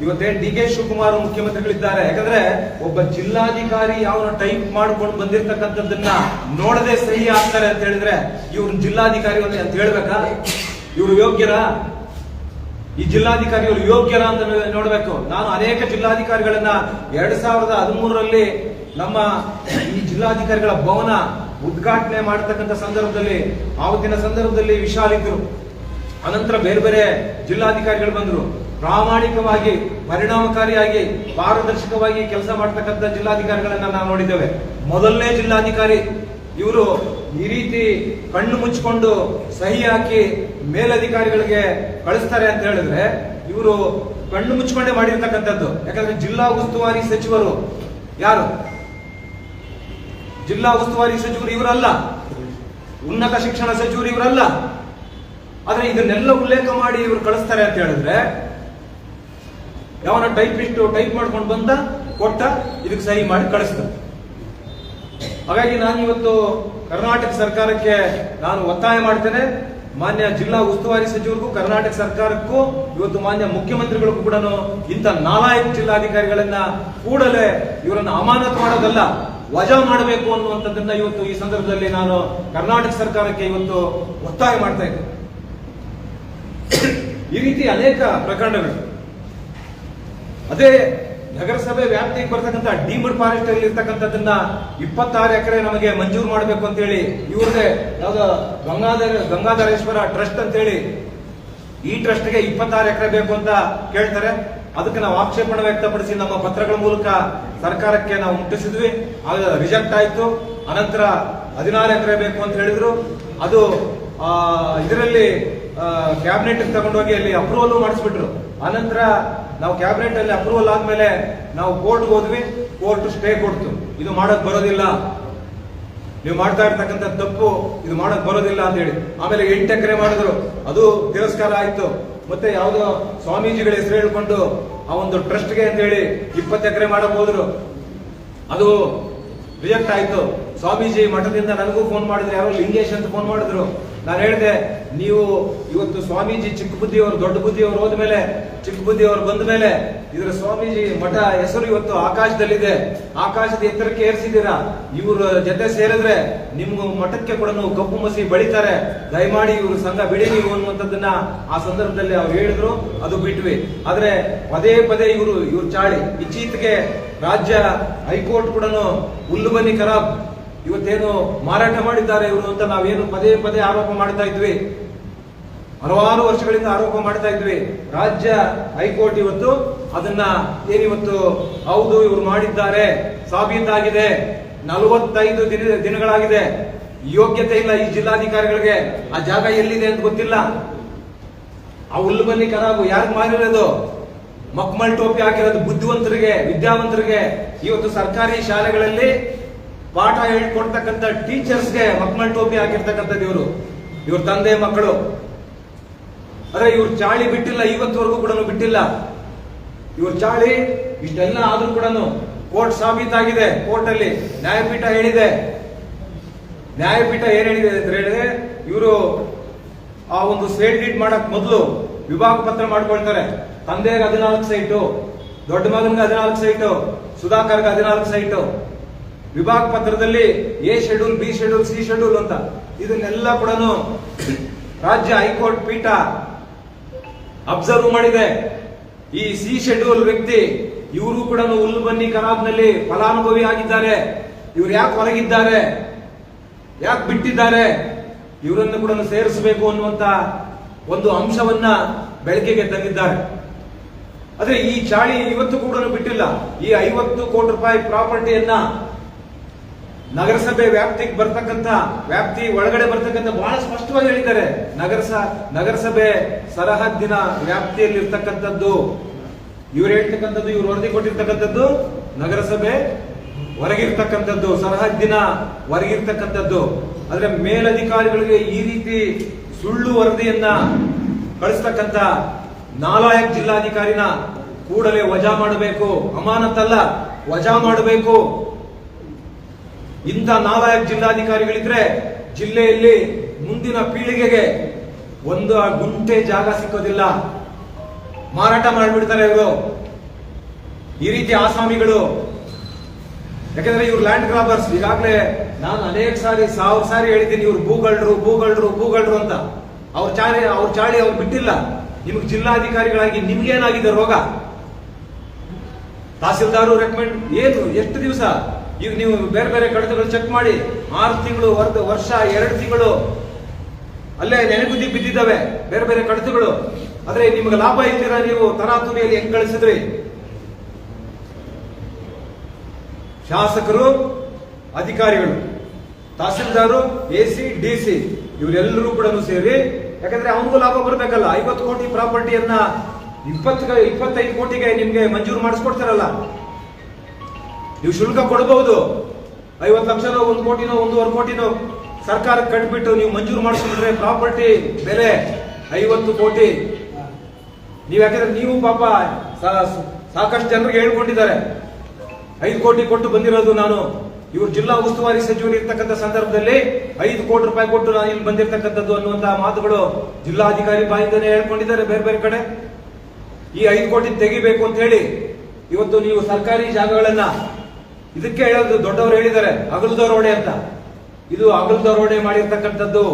ಇವತ್ತೇನು DK ಶಿವಕುಮಾರ್ ಮುಖ್ಯಮಂತ್ರಿಗಳಿದ್ದಾರೆ. ಯಾಕಂದ್ರೆ ಒಬ್ಬ ಜಿಲ್ಲಾಧಿಕಾರಿ ಯಾವ ಟೈಪ್ ಮಾಡ್ಕೊಂಡು ಬಂದಿರ್ತಕ್ಕಂಥದ್ದನ್ನ ನೋಡದೆ ಸಹಿ ಆಗ್ತಾರೆ ಅಂತ ಹೇಳಿದ್ರೆ ಇವ್ರ ಜಿಲ್ಲಾಧಿಕಾರಿ ಅಂತ ಹೇಳ್ಬೇಕಾ? ಇವರು ಯೋಗ್ಯರಾ? ಈ ಜಿಲ್ಲಾಧಿಕಾರಿಗಳು ಯೋಗ್ಯರ ಅಂತ ನೋಡಬೇಕು. ನಾನು ಅನೇಕ ಜಿಲ್ಲಾಧಿಕಾರಿಗಳನ್ನ 2013ರಲ್ಲಿ ನಮ್ಮ ಈ ಜಿಲ್ಲಾಧಿಕಾರಿಗಳ ಭವನ ಉದ್ಘಾಟನೆ ಮಾಡತಕ್ಕಂಥ ಸಂದರ್ಭದಲ್ಲಿ, ಆವತ್ತಿನ ಸಂದರ್ಭದಲ್ಲಿ ವಿಶಾಲಿದ್ರು. ಅನಂತರ ಬೇರೆ ಬೇರೆ ಜಿಲ್ಲಾಧಿಕಾರಿಗಳು ಬಂದ್ರು. ಪ್ರಾಮಾಣಿಕವಾಗಿ, ಪರಿಣಾಮಕಾರಿಯಾಗಿ, ಪಾರದರ್ಶಕವಾಗಿ ಕೆಲಸ ಮಾಡತಕ್ಕಂಥ ಜಿಲ್ಲಾಧಿಕಾರಿಗಳನ್ನ ನಾವು ನೋಡಿದ್ದೇವೆ. ಮೊದಲನೇ ಜಿಲ್ಲಾಧಿಕಾರಿ ಇವರು ಈ ರೀತಿ ಕಣ್ಣು ಮುಚ್ಚಿಕೊಂಡು ಸಹಿ ಹಾಕಿ ಮೇಲಧಿಕಾರಿಗಳಿಗೆ ಕಳಿಸ್ತಾರೆ ಅಂತ ಹೇಳಿದ್ರೆ ಇವರು ಕಣ್ಣು ಮುಚ್ಚಿಕೊಂಡೇ ಮಾಡಿರ್ತಕ್ಕಂಥದ್ದು. ಯಾಕಂದ್ರೆ ಜಿಲ್ಲಾ ಉಸ್ತುವಾರಿ ಸಚಿವರು ಯಾರು? ಜಿಲ್ಲಾ ಉಸ್ತುವಾರಿ ಸಚಿವರು ಇವರಲ್ಲ, ಉನ್ನತ ಶಿಕ್ಷಣ ಸಚಿವರು ಇವರಲ್ಲ. ಆದ್ರೆ ಇದನ್ನೆಲ್ಲ ಉಲ್ಲೇಖ ಮಾಡಿ ಇವರು ಕಳಿಸ್ತಾರೆ ಅಂತ ಹೇಳಿದ್ರೆ, ಯಾವನ ಟೈಪಿಸ್ಟ್ ಟೈಪ್ ಮಾಡ್ಕೊಂಡು ಬಂದ, ಕೊಟ್ಟ, ಇದಕ್ಕೆ ಸಹಿ ಮಾಡಿ ಕಳಿಸ್ತಾರೆ. ಹಾಗಾಗಿ ನಾನು ಇವತ್ತು ಕರ್ನಾಟಕ ಸರ್ಕಾರಕ್ಕೆ ನಾನು ಒತ್ತಾಯ ಮಾಡ್ತೇನೆ. ಮಾನ್ಯ ಜಿಲ್ಲಾ ಉಸ್ತುವಾರಿ ಸಚಿವರಿಗೂ, ಕರ್ನಾಟಕ ಸರ್ಕಾರಕ್ಕೂ, ಇವತ್ತು ಮಾನ್ಯ ಮುಖ್ಯಮಂತ್ರಿಗಳಿಗೂ ಕೂಡ ಇಂಥ ನಾಲಾಯಕ ಜಿಲ್ಲಾಧಿಕಾರಿಗಳನ್ನ ಕೂಡಲೇ ಇವರನ್ನು ಅಮಾನತು ಮಾಡೋದಲ್ಲ, ವಜಾ ಮಾಡಬೇಕು ಅನ್ನುವಂಥದ್ದನ್ನ ಇವತ್ತು ಈ ಸಂದರ್ಭದಲ್ಲಿ ನಾನು ಕರ್ನಾಟಕ ಸರ್ಕಾರಕ್ಕೆ ಇವತ್ತು ಒತ್ತಾಯ ಮಾಡ್ತಾ ಇದ್ದೇನೆ. ಈ ರೀತಿ ಅನೇಕ ಪ್ರಕರಣಗಳು. ಅದೇ ನಗರಸಭೆ ವ್ಯಾಪ್ತಿಗೆ ಬರ್ತಕ್ಕಂಥ ಡೀಮ್ಡ್ ಫಾರೆಸ್ಟ್ ಅಲ್ಲಿ ಇರ್ತಕ್ಕಂಥದ್ದನ್ನ 26 ಎಕರೆ ನಮಗೆ ಮಂಜೂರು ಮಾಡಬೇಕು ಅಂತ ಹೇಳಿ ಇವ್ರದೇ ಯಾವ್ದೋ ಗಂಗಾಧರೇಶ್ವರ ಟ್ರಸ್ಟ್ ಅಂತ ಹೇಳಿ ಈ ಟ್ರಸ್ಟ್ಗೆ 26 ಎಕರೆ ಬೇಕು ಅಂತ ಕೇಳ್ತಾರೆ. ಅದಕ್ಕೆ ನಾವು ಆಕ್ಷೇಪಣೆ ವ್ಯಕ್ತಪಡಿಸಿ ನಮ್ಮ ಪತ್ರಗಳ ಮೂಲಕ ಸರ್ಕಾರಕ್ಕೆ ನಾವು ಮುಟ್ಟಿಸಿದ್ವಿ. ಆಗ ರಿಜೆಕ್ಟ್ ಆಯ್ತು. ಅನಂತರ 16 ಎಕರೆ ಬೇಕು ಅಂತ ಹೇಳಿದ್ರು. ಅದು ಇದರಲ್ಲಿ ಕ್ಯಾಬಿನೆಟ್ ತಗೊಂಡೋಗಿ ಅಲ್ಲಿ ಅಪ್ರೂವಲ್ ಮಾಡಿಸ್ಬಿಟ್ರು. ಅನಂತರ ನಾವು ಕ್ಯಾಬಿನೆಟ್ ಅಲ್ಲಿ ಅಪ್ರೂವಲ್ ಆದ್ಮೇಲೆ ನಾವು ಕೋರ್ಟ್ಗೆ ಹೋದ್ವಿ. ಕೋರ್ಟ್ ಸ್ಟೇ ಕೊಡ್ತು, ಇದು ಮಾಡಕ್ ಬರೋದಿಲ್ಲ, ನೀವು ಮಾಡ್ತಾ ಇರ್ತಕ್ಕಂಥ ತಪ್ಪು, ಇದು ಮಾಡಕ್ ಬರೋದಿಲ್ಲ ಅಂತ ಹೇಳಿ. ಆಮೇಲೆ 8 ಎಕರೆ ಮಾಡಿದ್ರು, ಅದು ತಿರಸ್ಕಾರ ಆಯ್ತು. ಮತ್ತೆ ಯಾವುದೋ ಸ್ವಾಮೀಜಿಗಳ ಹೆಸರು ಹೇಳ್ಕೊಂಡು ಆ ಒಂದು ಟ್ರಸ್ಟ್ಗೆ ಅಂತ ಹೇಳಿ 20 ಎಕರೆ ಮಾಡಕ್ ಹೋದ್ರು, ಅದು ರಿಜೆಕ್ಟ್ ಆಯ್ತು. ಸ್ವಾಮೀಜಿ ಮಠದಿಂದ ನನಗೂ ಫೋನ್ ಮಾಡಿದ್ರು, ಯಾರೋ ಲಿಂಗೇಶ್ ಅಂತ ಫೋನ್ ಮಾಡಿದ್ರು. ನಾನು ಹೇಳಿದೆ, ನೀವು ಇವತ್ತು ಸ್ವಾಮೀಜಿ ಚಿಕ್ಕ ಬುದ್ಧಿಯವರು ದೊಡ್ಡ ಬುದ್ಧಿಯವರು ಹೋದ್ಮೇಲೆ, ಚಿಕ್ಕ ಬುದ್ಧಿಯವರು ಬಂದ ಮೇಲೆ ಇದರ ಸ್ವಾಮೀಜಿ ಮಠ ಹೆಸರು ಇವತ್ತು ಆಕಾಶದಲ್ಲಿದೆ, ಆಕಾಶದ ಎತ್ತರಕ್ಕೆ ಏರಿಸಿದ್ದೀರಾ. ಇವ್ರ ಜೊತೆ ಸೇರಿದ್ರೆ ನಿಮ್ಗೂ ಮಠಕ್ಕೆ ಕೂಡ ಕಪ್ಪು ಮಸಿ ಬಳಿತಾರೆ, ದಯಮಾಡಿ ಇವರು ಸಂಘ ಬಿಡಿ ನೀವು ಅನ್ನುವಂಥದ್ದನ್ನ ಆ ಸಂದರ್ಭದಲ್ಲಿ ಅವ್ರು ಹೇಳಿದ್ರು. ಅದು ಬಿಟ್ವಿ. ಆದ್ರೆ ಪದೇ ಪದೇ ಇವ್ರ ಚಾಳಿ. ಇತ್ತೀಚೆಗೆ ರಾಜ್ಯ ಹೈಕೋರ್ಟ್ ಕೂಡ ಹುಲ್ಲು ಬನ್ನಿ ಖರಾಬ್ ಇವತ್ತೇನು ಮಾರಾಟ ಮಾಡಿದ್ದಾರೆ ಇವರು ಅಂತ ನಾವೇನು ಪದೇ ಪದೇ ಆರೋಪ ಮಾಡ್ತಾ ಇದ್ವಿ, ಹಲವಾರು ವರ್ಷಗಳಿಂದ ಆರೋಪ ಮಾಡ್ತಾ ಇದ್ವಿ. ರಾಜ್ಯ ಹೈಕೋರ್ಟ್ ಇವತ್ತು ಅದನ್ನ ಏನಿವತ್ತು ಹೌದು ಇವರು ಮಾಡಿದ್ದಾರೆ, ಸಾಬೀತಾಗಿದೆ. 45 ದಿನಗಳಾಗಿದೆ. ಯೋಗ್ಯತೆ ಇಲ್ಲ ಈ ಜಿಲ್ಲಾಧಿಕಾರಿಗಳಿಗೆ. ಆ ಜಾಗ ಎಲ್ಲಿದೆ ಅಂತ ಗೊತ್ತಿಲ್ಲ. ಆ ಹುಲ್ಲುಬನ್ನಿ ಖರಾಬು ಯಾರು ಮಾಡಿರೋದು? ಮಕ್ಮಲ್ ಟೋಪಿ ಹಾಕಿರೋದು ಬುದ್ಧಿವಂತರಿಗೆ, ವಿದ್ಯಾವಂತರಿಗೆ. ಇವತ್ತು ಸರ್ಕಾರಿ ಶಾಲೆಗಳಲ್ಲಿ ಪಾಠ ಹೇಳ್ಕೊಡ್ತಕ್ಕಂಥ ಟೀಚರ್ಸ್ಗೆ ಮಕ್ಮಲ್ ಟೋಪಿ ಹಾಕಿರ್ತಕ್ಕಂಥದ್ದು ಇವ್ರ ತಂದೆ ಮಕ್ಕಳು. ಅರೆ ಇವ್ರ ಚಾಳಿ ಬಿಟ್ಟಿಲ್ಲ, ಇವತ್ತವರೆಗೂ ಕೂಡ ಬಿಟ್ಟಿಲ್ಲ. ಇವ್ರ ಚಾಳಿ ಇಷ್ಟೆಲ್ಲ ಆದ್ರೂ ಕೂಡ ಕೋರ್ಟ್ ಸಾಬೀತಾಗಿದೆ. ಕೋರ್ಟ್ ಅಲ್ಲಿ ನ್ಯಾಯಪೀಠ ಹೇಳಿದೆ. ನ್ಯಾಯಪೀಠ ಏನ್ ಹೇಳಿದೆ ಅಂತ ಹೇಳಿದ್ರೆ, ಇವರು ಆ ಒಂದು ಸೇಲ್ ಡೀಡ್ ಮಾಡಕ್ ಮೊದಲು ವಿಭಾಗ ಪತ್ರ ಮಾಡ್ಕೊಳ್ತಾರೆ. ತಂದೆಗೆ 14 ಸೈಟು, ದೊಡ್ಡ ಮಗನಿಗೆ 14 ಸೈಟು, ಸುಧಾಕರ್ಗೆ 14 ಸೈಟು. ವಿಭಾಗ ಪತ್ರದಲ್ಲಿ A schedule, B schedule, C schedule ಅಂತ ಇದನ್ನೆಲ್ಲ ಕೂಡ ರಾಜ್ಯ ಹೈಕೋರ್ಟ್ ಪೀಠ ಅಬ್ಸರ್ವ್ ಮಾಡಿದೆ. ಈ ಸಿ ಶೆಡ್ಯೂಲ್ ವ್ಯಕ್ತಿ ಇವರು ಕೂಡ ಹುಲ್ಲುಬನ್ನಿ ಖರಾಬ್ನಲ್ಲಿ ಫಲಾನುಭವಿ ಆಗಿದ್ದಾರೆ. ಇವ್ರು ಯಾಕೆ ಹೊರಗಿದ್ದಾರೆ, ಯಾಕೆ ಬಿಟ್ಟಿದ್ದಾರೆ, ಇವರನ್ನು ಕೂಡ ಸೇರಿಸಬೇಕು ಅನ್ನುವಂತ ಒಂದು ಅಂಶವನ್ನ ಬೆಳಕಿಗೆ ತಂದಿದ್ದಾರೆ. ಆದ್ರೆ ಈ ಚಾಳಿ ಇವತ್ತು ಕೂಡ ಬಿಟ್ಟಿಲ್ಲ. ಈ 50 ಕೋಟಿ ರೂಪಾಯಿ ಪ್ರಾಪರ್ಟಿಯನ್ನ ನಗರಸಭೆ ವ್ಯಾಪ್ತಿಗೆ ಬರ್ತಕ್ಕಂಥ, ವ್ಯಾಪ್ತಿ ಒಳಗಡೆ ಬರ್ತಕ್ಕಂಥ ಬಹಳ ಸ್ಪಷ್ಟವಾಗಿ ಹೇಳಿದ್ದಾರೆ. ನಗರಸಭೆ ಸರಹದ್ದಿನ ವ್ಯಾಪ್ತಿಯಲ್ಲಿ ಇರ್ತಕ್ಕಂಥದ್ದು ಇವ್ರು ಹೇಳ್ತಕ್ಕಂಥದ್ದು, ಇವ್ರು ವರದಿ ಕೊಟ್ಟಿರ್ತಕ್ಕಂಥದ್ದು ನಗರಸಭೆ ಹೊರಗಿರ್ತಕ್ಕಂಥದ್ದು, ಸರಹದ್ದಿನ ಹೊರಗಿರ್ತಕ್ಕಂಥದ್ದು. ಆದ್ರೆ ಮೇಲಧಿಕಾರಿಗಳಿಗೆ ಈ ರೀತಿ ಸುಳ್ಳು ವರದಿಯನ್ನ ಕಳಿಸ್ತಕ್ಕಂಥ ನಾಲಾಯಕ್ ಜಿಲ್ಲಾಧಿಕಾರಿನ ಕೂಡಲೇ ವಜಾ ಮಾಡಬೇಕು. ಅಮಾನತಲ್ಲ, ವಜಾ ಮಾಡಬೇಕು. ಇಂಥ ನಾಲಾಯಕ್ ಜಿಲ್ಲಾಧಿಕಾರಿಗಳಿದ್ರೆ ಜಿಲ್ಲೆಯಲ್ಲಿ ಮುಂದಿನ ಪೀಳಿಗೆಗೆ ಒಂದು ಗುಂಟೆ ಜಾಗ ಸಿಕ್ಕೋದಿಲ್ಲ. ಮಾರಾಟ ಮಾಡಿಬಿಡ್ತಾರೆ ಇವರು, ಈ ರೀತಿ ಆಸಾಮಿಗಳು. ಯಾಕಂದ್ರೆ ಇವ್ರು ಲ್ಯಾಂಡ್ ಗ್ರಾಬರ್ಸ್. ಈಗಾಗಲೇ ನಾನು ಅನೇಕ ಸಾರಿ 1000 ಸಾರಿ ಹೇಳಿದ್ದೀನಿ, ಇವ್ರು ಭೂಗಳ್ರು ಅಂತ. ಅವ್ರ ಚಾಳಿ ಅವ್ರು ಬಿಟ್ಟಿಲ್ಲ. ನಿಮ್ಗೆ ಜಿಲ್ಲಾಧಿಕಾರಿಗಳಾಗಿ ನಿಮ್ಗೇನಾಗಿದೆ ರೋಗ? ತಹಸೀಲ್ದಾರು ರೆಕಮೆಂಡ್ ಏನು, ಎಷ್ಟು ದಿವಸ ಈಗ ನೀವು ಬೇರೆ ಬೇರೆ ಕಡತಗಳು ಚೆಕ್ ಮಾಡಿ, 6 ತಿಂಗಳು, ವರ್ಷ, 2 ತಿಂಗಳು ಅಲ್ಲೇ ನೆನೆಗುದ್ದಿ ಬಿದ್ದಿದ್ದಾವೆ ಬೇರೆ ಬೇರೆ ಕಡತಗಳು. ಆದ್ರೆ ನಿಮ್ಗೆ ಲಾಭ ಇಲ್ದಿರ ನೀವು ತರಾತುರಿಯಲ್ಲಿ ಹೆಂಗ್ ಕಳಿಸಿದ್ರಿ? ಶಾಸಕರು, ಅಧಿಕಾರಿಗಳು, ತಹಸೀಲ್ದಾರು, ಎಸಿ, ಡಿಸಿ ಇವರೆಲ್ಲರೂ ಕೂಡ ಸೇರಿ, ಯಾಕಂದ್ರೆ ಅವನಿಗೂ ಲಾಭ ಬರಬೇಕಲ್ಲ. 50 ಕೋಟಿ ಪ್ರಾಪರ್ಟಿಯನ್ನ 25 ಕೋಟಿಗೆ ನಿಮ್ಗೆ ಮಂಜೂರು ಮಾಡಿಸ್ಕೊಡ್ತಾರಲ್ಲ, ನೀವು ಶುಲ್ಕ ಕೊಡಬಹುದು. 50 ಲಕ್ಷನೋ 1 ಕೋಟಿನೋ 1.5 ಕೋಟಿನೋ ಸರ್ಕಾರಕ್ಕೆ ಕಟ್ಬಿಟ್ಟು ನೀವು ಮಂಜೂರು ಮಾಡಿಸ್ಕೊಂಡ್ರೆ ಪ್ರಾಪರ್ಟಿ ಬೆಲೆ 50 ಕೋಟಿ. ನೀವು ಯಾಕಂದ್ರೆ ನೀವು ಪಾಪ ಸಾಕಷ್ಟು ಜನರಿಗೆ ಹೇಳ್ಕೊಂಡಿದ್ದಾರೆ, 5 ಕೋಟಿ ಕೊಟ್ಟು ಬಂದಿರೋದು ನಾನು. ಇವರು ಜಿಲ್ಲಾ ಉಸ್ತುವಾರಿ ಸಚಿವರು ಇರ್ತಕ್ಕಂಥ ಸಂದರ್ಭದಲ್ಲಿ 5 ಕೋಟಿ ರೂಪಾಯಿ ಕೊಟ್ಟು ನಾನು ಇಲ್ಲಿ ಬಂದಿರತಕ್ಕಂಥದ್ದು ಅನ್ನುವಂತಹ ಮಾತುಗಳು ಜಿಲ್ಲಾಧಿಕಾರಿ ಬಾಯಿಂದನೇ ಹೇಳ್ಕೊಂಡಿದ್ದಾರೆ ಬೇರೆ ಬೇರೆ ಕಡೆ. ಈ 5 ಕೋಟಿ ತೆಗಿಬೇಕು ಅಂತ ಹೇಳಿ ಇವತ್ತು ನೀವು ಸರ್ಕಾರಿ ಜಾಗಗಳನ್ನ, ಇದಕ್ಕೆ ಹೇಳೋದು ದೊಡ್ಡವರು ಹೇಳಿದ್ದಾರೆ ಅಗಲದವರೋಡೆ ಅಂತ. ಇದು ಅಗಲದವರೋಡೆ ಮಾಡಿರ್ತಕ್ಕಂಥದ್ದು,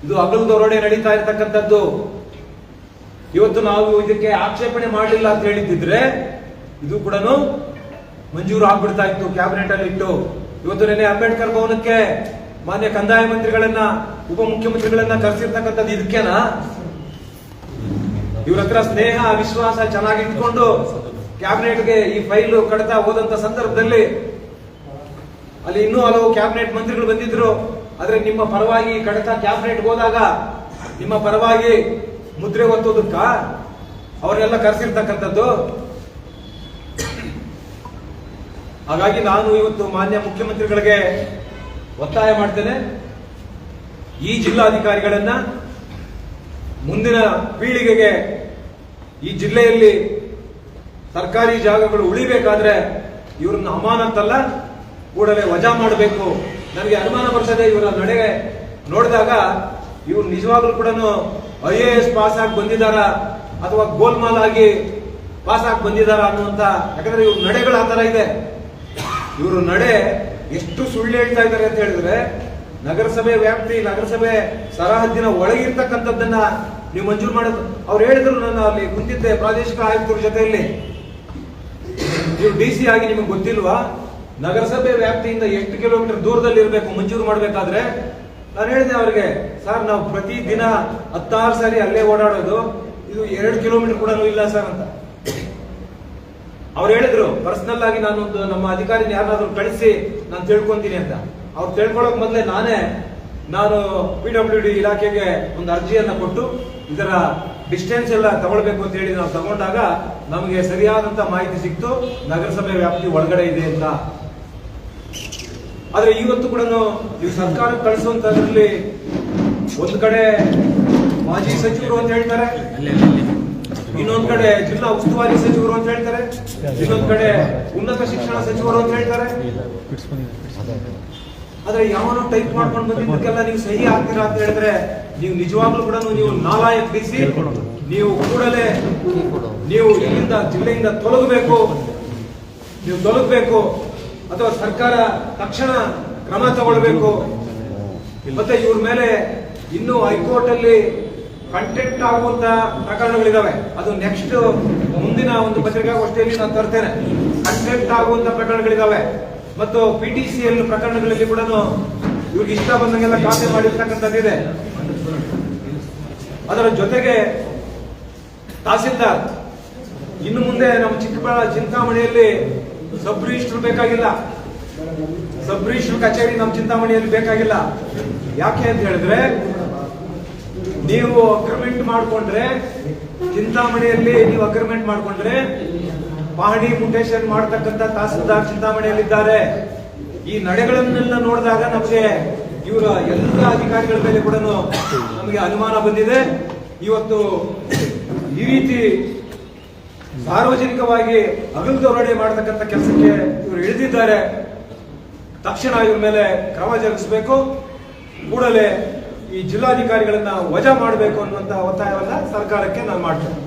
ಇದು ಅಗಲದವರೋಡೆ ನಡೀತಾ ಇರ್ತಕ್ಕಂಥದ್ದು. ಇವತ್ತು ನಾವು ಇದಕ್ಕೆ ಆಕ್ಷೇಪಣೆ ಮಾಡಲಿಲ್ಲ ಅಂತ ಹೇಳಿದ್ರೆ ಇದು ಕೂಡ ಮಂಜೂರು ಆಗ್ಬಿಡ್ತಾ ಇತ್ತು ಕ್ಯಾಬಿನೆಟ್ ಅಲ್ಲಿ ಇಟ್ಟು. ಇವತ್ತು ನೆನ್ನೆ ಅಂಬೇಡ್ಕರ್ ಭವನಕ್ಕೆ ಮಾನ್ಯ ಕಂದಾಯ ಮಂತ್ರಿಗಳನ್ನ, ಉಪಮುಖ್ಯಮಂತ್ರಿಗಳನ್ನ ಕರೆಸಿರ್ತಕ್ಕಂಥದ್ದು ಇದಕ್ಕೇನಾ? ಇವ್ರ ಹತ್ರ ಸ್ನೇಹ ವಿಶ್ವಾಸ ಚೆನ್ನಾಗಿ ಇಟ್ಕೊಂಡು ಕ್ಯಾಬಿನೆಟ್ಗೆ ಈ ಫೈಲ್ ಕಡತ ಹೋದಂತ ಸಂದರ್ಭದಲ್ಲಿ ಅಲ್ಲಿ ಇನ್ನೂ ಹಲವು ಕ್ಯಾಬಿನೆಟ್ ಮಂತ್ರಿಗಳು ಬಂದಿದ್ರು. ಆದ್ರೆ ನಿಮ್ಮ ಪರವಾಗಿ ಕಡತ ಕ್ಯಾಬಿನೆಟ್ಗೆ ಹೋದಾಗ ನಿಮ್ಮ ಪರವಾಗಿ ಮುದ್ರೆ ಒತ್ತೋದಕ್ಕ ಅವರೆಲ್ಲ ಕರೆಸಿರ್ತಕ್ಕಂಥದ್ದು. ಹಾಗಾಗಿ ನಾನು ಇವತ್ತು ಮಾನ್ಯ ಮುಖ್ಯಮಂತ್ರಿಗಳಿಗೆ ಒತ್ತಾಯ ಮಾಡ್ತೇನೆ, ಈ ಜಿಲ್ಲಾಧಿಕಾರಿಗಳನ್ನ ಮುಂದಿನ ಪೀಳಿಗೆಗೆ ಈ ಜಿಲ್ಲೆಯಲ್ಲಿ ಸರ್ಕಾರಿ ಜಾಗಗಳು ಉಳಿಬೇಕಾದ್ರೆ ಇವ್ರನ್ನ ಅಮಾನತಲ್ಲ, ಕೂಡಲೇ ವಜಾ ಮಾಡಬೇಕು. ನನಗೆ ಅನುಮಾನ ಬರ್ತದೆ ಇವರ ನಡೆ ನೋಡಿದಾಗ, ಇವ್ರು ನಿಜವಾಗ್ಲೂ ಕೂಡ IAS ಪಾಸ್ ಆಗಿ ಬಂದಿದ್ದಾರ ಅಥವಾ ಗೋಲ್ಮಾಲ್ ಆಗಿ ಪಾಸ್ ಆಗಿ ಬಂದಿದ್ದಾರ ಅನ್ನುವಂತ. ಯಾಕಂದ್ರೆ ಇವ್ರ ನಡೆಗಳು ಆ ತರ ಇದೆ. ಇವರು ನಡೆ ಎಷ್ಟು ಸುಳ್ಳು ಹೇಳ್ತಾ ಇದ್ದಾರೆ ಅಂತ ಹೇಳಿದ್ರೆ, ನಗರಸಭೆ ವ್ಯಾಪ್ತಿ, ನಗರಸಭೆ ಸರಹದ್ದಿನ ಒಳಗಿರ್ತಕ್ಕಂಥದ್ದನ್ನ ನೀವು ಮಂಜೂರು ಮಾಡೋದು. ಅವ್ರು ಹೇಳಿದ್ರು, ನಾನು ಅಲ್ಲಿ ಕುಂತಿದ್ದೆ ಪ್ರಾದೇಶಿಕ ಆಯುಕ್ತರ ಜೊತೆಯಲ್ಲಿ, ನೀವು DC ಆಗಿ ನಿಮಗೆ ಗೊತ್ತಿಲ್ವಾ ನಗರಸಭೆ ವ್ಯಾಪ್ತಿಯಿಂದ ಎಷ್ಟು ಕಿಲೋಮೀಟರ್ ದೂರದಲ್ಲಿ ಇರಬೇಕು ಮಂಜೂರು ಮಾಡಬೇಕಾದ್ರೆ ನಾನು ಹೇಳಿದೆ ಅವರಿಗೆ, ಸರ್ ನಾವು ಪ್ರತಿ ದಿನ 16 ಸಾರಿ ಅಲ್ಲೇ ಓಡಾಡೋದು, ಇದು 2 ಕಿಲೋಮೀಟರ್ ಕೂಡ ಇಲ್ಲ ಸರ್ ಅಂತ. ಅವ್ರು ಹೇಳಿದ್ರು ಪರ್ಸನಲ್ ಆಗಿ ನಾನೊಂದು ನಮ್ಮ ಅಧಿಕಾರಿನ ಯಾರನ್ನಾದ್ರೂ ಕಳಿಸಿ ನಾನು ತಿಳ್ಕೊಂತೀನಿ ಅಂತ. ಅವ್ರು ತಿಳ್ಕೊಳ್ಳೋಕ್ ಮೊದಲೇ ನಾನು PWD ಇಲಾಖೆಗೆ ಒಂದು ಅರ್ಜಿಯನ್ನ ಕೊಟ್ಟು ಇದರ ಡಿಸ್ಟೆನ್ಸ್ ಎಲ್ಲ ತಗೊಳ್ಬೇಕು ಅಂತ ಹೇಳಿ ನಾವು ತಗೊಂಡಾಗ ನಮಗೆ ಸರಿಯಾದಂತ ಮಾಹಿತಿ ಸಿಕ್ತು, ನಗರಸಭೆ ವ್ಯಾಪ್ತಿ ಒಳಗಡೆ ಇದೆ ಅಂತ. ಆದ್ರೆ ಇವತ್ತು ಕೂಡ ನೀವು ಸರ್ಕಾರಕ್ಕೆ ಕಳಿಸುವಂತದ್ರಲ್ಲಿ ಒಂದು ಕಡೆ ಮಾಜಿ ಸಚಿವರು ಅಂತ ಹೇಳ್ತಾರೆ, ಇನ್ನೊಂದ್ ಕಡೆ ಜಿಲ್ಲಾ ಉಸ್ತುವಾರಿ ಸಚಿವರು ಅಂತ ಹೇಳ್ತಾರೆ, ಇನ್ನೊಂದ್ ಕಡೆ ಉನ್ನತ ಶಿಕ್ಷಣ ಸಚಿವರು ಅಂತ ಹೇಳ್ತಾರೆ. ಆದ್ರೆ ಯಾವನೋ ಟೈಪ್ ಮಾಡ್ಕೊಂಡು ಬಂದಿದ್ದಕ್ಕೆಲ್ಲ ನೀವು ಸಹಿ ಆಗ್ತೀರಾ ಅಂತ ಹೇಳಿದ್ರೆ ನೀವು ನಿಜವಾಗ್ಲೂ ಕೂಡ ನೀವು ನಾಲಾಯಕ್ ಬಿಸಿ, ನೀವು ಕೂಡಲೇ ನೀವು ಇಲ್ಲಿಂದ ಜಿಲ್ಲೆಯಿಂದ ತೊಲಗಬೇಕು ಅಥವಾ ಸರ್ಕಾರ ತಕ್ಷಣ ಕ್ರಮ ತಗೊಳ್ಬೇಕು. ಮತ್ತೆ ಇವ್ರ ಮೇಲೆ ಇನ್ನೂ ಹೈಕೋರ್ಟ್ ಅಲ್ಲಿ ಕಂಟೆಂಟ್ ಆಗುವಂತ ಪ್ರಕರಣಗಳಿದಾವೆ. ಅದು ನೆಕ್ಸ್ಟ್ ಮುಂದಿನ ಒಂದು ಪತ್ರಿಕಾಗೋಷ್ಠಿಯಲ್ಲಿ ನಾನು ತರ್ತೇನೆ. ಕಂಟೆಂಟ್ ಆಗುವಂತ ಪ್ರಕರಣಗಳಿದಾವೆ ಮತ್ತು PTCL ಪ್ರಕರಣಗಳಲ್ಲಿ ಕೂಡ ಇವ್ರಿಗೆ ಇಷ್ಟ ಬಂದಂಗೆಲ್ಲ ಖಾತೆ ಮಾಡಿರ್ತಕ್ಕಂಥದ್ದಿದೆ. ಅದರ ಜೊತೆಗೆ ತಹಸೀಲ್ದಾರ್ ಇನ್ನು ಮುಂದೆ ನಮ್ಮ ಚಿಂತಾಮಣಿಯಲ್ಲಿ ಸಬ್ ರಿಜಿಸ್ಟರ್ ಬೇಕಾಗಿಲ್ಲ, ಸಬ್ ರಿಜಿಸ್ಟರ್ ಕಚೇರಿ ನಮ್ಮ ಚಿಂತಾಮಣಿಯಲ್ಲಿ ಬೇಕಾಗಿಲ್ಲ. ಯಾಕೆ ಅಂತ ಹೇಳಿದ್ರೆ ನೀವು ಅಗ್ರಿಮೆಂಟ್ ಮಾಡಿಕೊಂಡ್ರೆ ಚಿಂತಾಮಣಿಯಲ್ಲಿ ನೀವು ಅಗ್ರಿಮೆಂಟ್ ಮಾಡಿಕೊಂಡ್ರೆ ಪಹಣಿ ಮುಟೇಶನ್ ಮಾಡತಕ್ಕಂತ ತಹಸೀಲ್ದಾರ್ ಚಿಂತಾಮಣಿಯಲ್ಲಿದ್ದಾರೆ. ಈ ನಡೆಗಳನ್ನೆಲ್ಲ ನೋಡಿದಾಗ ನಮಗೆ ಇವರ ಎಲ್ಲ ಅಧಿಕಾರಿಗಳ ಮೇಲೆ ಕೂಡ ನಮಗೆ ಅನುಮಾನ ಬಂದಿದೆ. ಇವತ್ತು ಈ ರೀತಿ ಸಾರ್ವಜನಿಕವಾಗಿ ಅಗಲದೊರಡೆ ಮಾಡತಕ್ಕಂಥ ಕೆಲಸಕ್ಕೆ ಇವರು ಇಳಿದಿದ್ದಾರೆ. ತಕ್ಷಣ ಇವ್ರ ಮೇಲೆ ಕ್ರಮ ಜರುಗಿಸಬೇಕು, ಕೂಡಲೇ ಈ ಜಿಲ್ಲಾಧಿಕಾರಿಗಳನ್ನ ವಜಾ ಮಾಡಬೇಕು ಅನ್ನುವಂತ ಒತ್ತಾಯವನ್ನ ಸರ್ಕಾರಕ್ಕೆ ನಾನು ಮಾಡ್ತೇನೆ.